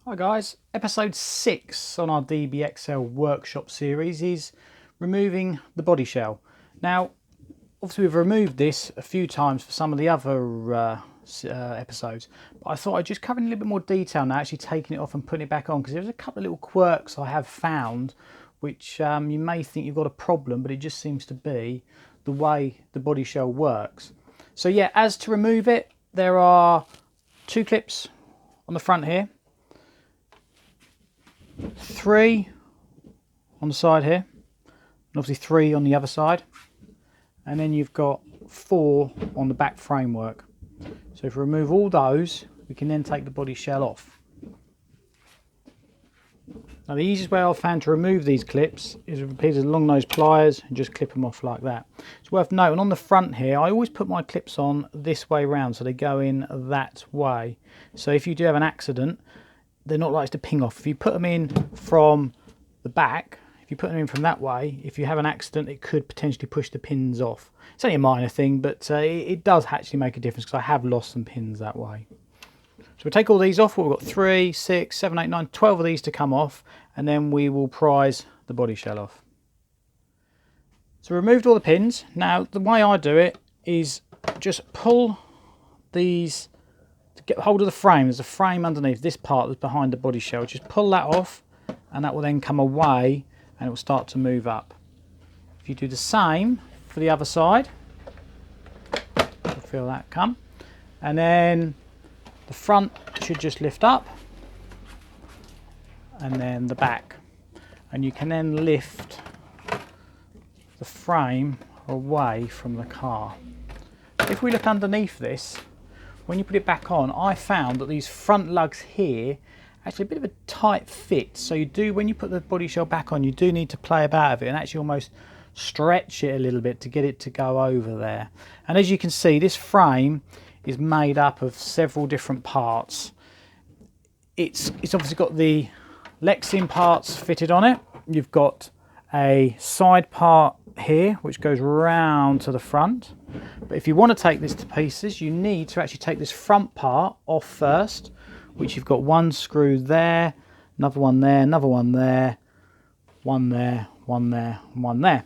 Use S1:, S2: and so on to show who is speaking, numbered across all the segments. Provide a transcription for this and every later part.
S1: Hi guys, episode 6 on our DBXL workshop series is removing the body shell. Now obviously we've removed this a few times for some of the other episodes, but I thought I'd just cover in a little bit more detail now, actually taking it off and putting it back on, because there's a couple of little quirks I have found which you may think you've got a problem, but it just seems to be the way the body shell works. So yeah, as to remove it, there are 2 clips on the front here, 3 on the side here, and obviously 3 on the other side, and then you've got 4 on the back framework. So if we remove all those, we can then take the body shell off. Now the easiest way I've found to remove these clips is with a piece of long nose pliers and just clip them off like that. It's worth noting on the front here, I always put my clips on this way round, so they go in that way. So if you do have an accident, they're not likely to ping off. If you put them in from the back, if you put them in from that way, if you have an accident, it could potentially push the pins off. It's only a minor thing, but it does actually make a difference, because I have lost some pins that way. So we'll take all these off. We've got 3, 6, 7, 8, 9, 12 of these to come off, and then we will prise the body shell off. So removed all the pins. Now the way I do it is just pull these, to get hold of the frame. There's a frame underneath this part that's behind the body shell. Just pull that off, and that will then come away and it will start to move up. If you do the same for the other side, you'll feel that come, and then the front should just lift up, and then the back, and you can then lift the frame away from the car. If we look underneath this, when you put it back on, I found that these front lugs here actually a bit of a tight fit. So you do, when you put the body shell back on, you do need to play about with it and actually almost stretch it a little bit to get it to go over there. And as you can see, this frame is made up of several different parts. It's obviously got the Lexin parts fitted on it. You've got a side part here which goes round to the front, but if you want to take this to pieces, you need to actually take this front part off first, which you've got 1 screw there, another one there, another one there, one there, one there, and one there,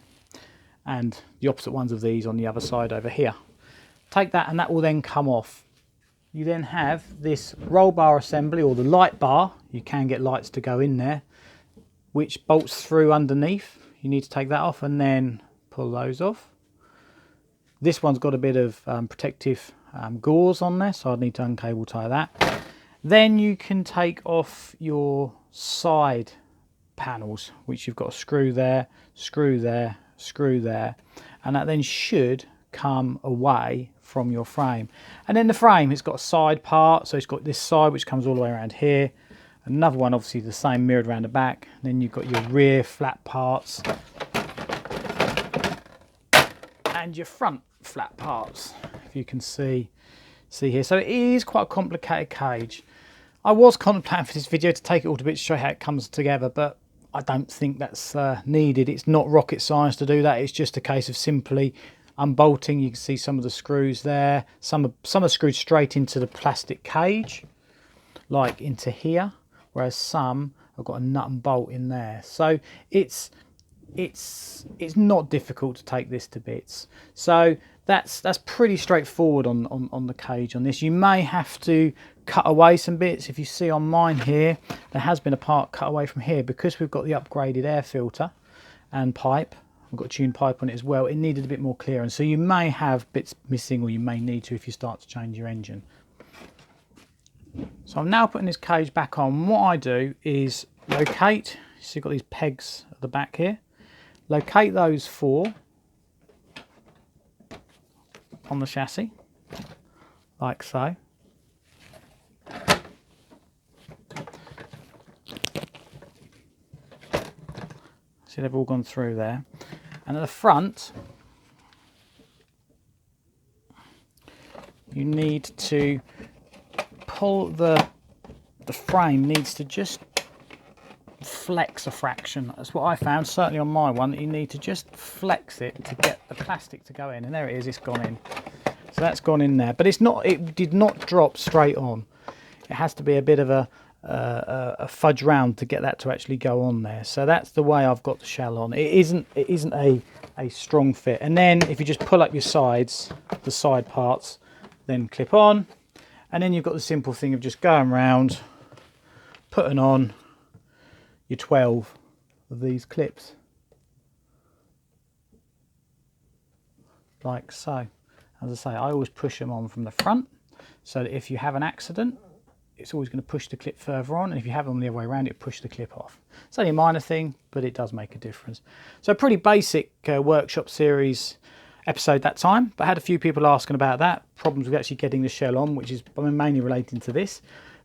S1: and the opposite ones of these on the other side over here. Take that and that will then come off. You then have this roll bar assembly, or the light bar, you can get lights to go in there, which bolts through underneath. You need to take that off and then pull those off. This one's got a bit of protective gauze on there, so I'd need to uncable tie that. Then you can take off your side panels, which you've got a screw there, screw there, screw there, and that then should come away from your frame. And then the frame, it's got a side part, so it's got this side which comes all the way around here, another one obviously the same mirrored around the back, and then you've got your rear flat parts and your front flat parts, if you can see here. So it is quite a complicated cage. I was contemplating for this video to take it all to bits to show how it comes together, but I don't think that's needed. It's not rocket science to do that. It's just a case of simply unbolting. You can see some of the screws there. Some are screwed straight into the plastic cage, like into here, whereas some have got a nut and bolt in there. So it's not difficult to take this to bits. So that's pretty straightforward on the cage on this. You may have to cut away some bits. If you see on mine here, there has been a part cut away from here, because we've got the upgraded air filter and pipe. We've got a tuned pipe on it as well. It needed a bit more clearance, so you may have bits missing, or you may need to if you start to change your engine. So I'm now putting this cage back on. What I do is locate, so you've got these pegs at the back here, locate those 4 on the chassis, like so. See, they've all gone through there. And at the front, you need to pull the frame needs to just flex a fraction. That's what I found, certainly on my one, that you need to just flex it to get the plastic to go in. And there it is, it's gone in. So that's gone in there, but it's not, it did not drop straight on. It has to be a bit of a fudge round to get that to actually go on there. So that's the way I've got the shell on. It isn't a strong fit. And then if you just pull up your sides, the side parts, then clip on, and then you've got the simple thing of just going round, putting on your 12 of these clips, like so. As I say, I always push them on from the front, so that if you have an accident, it's always going to push the clip further on, and if you have them the other way around, it push the clip off. It's only a minor thing, but it does make a difference. So a pretty basic workshop series episode that time, but I had a few people asking about that, problems with actually getting the shell on, which is mainly relating to this.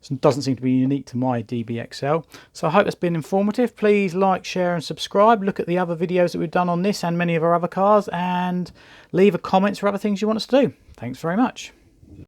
S1: It doesn't seem to be unique to my DBXL. So I hope that's been informative. Please like, share and subscribe. Look at the other videos that we've done on this and many of our other cars, and leave a comment for other things you want us to do. Thanks very much.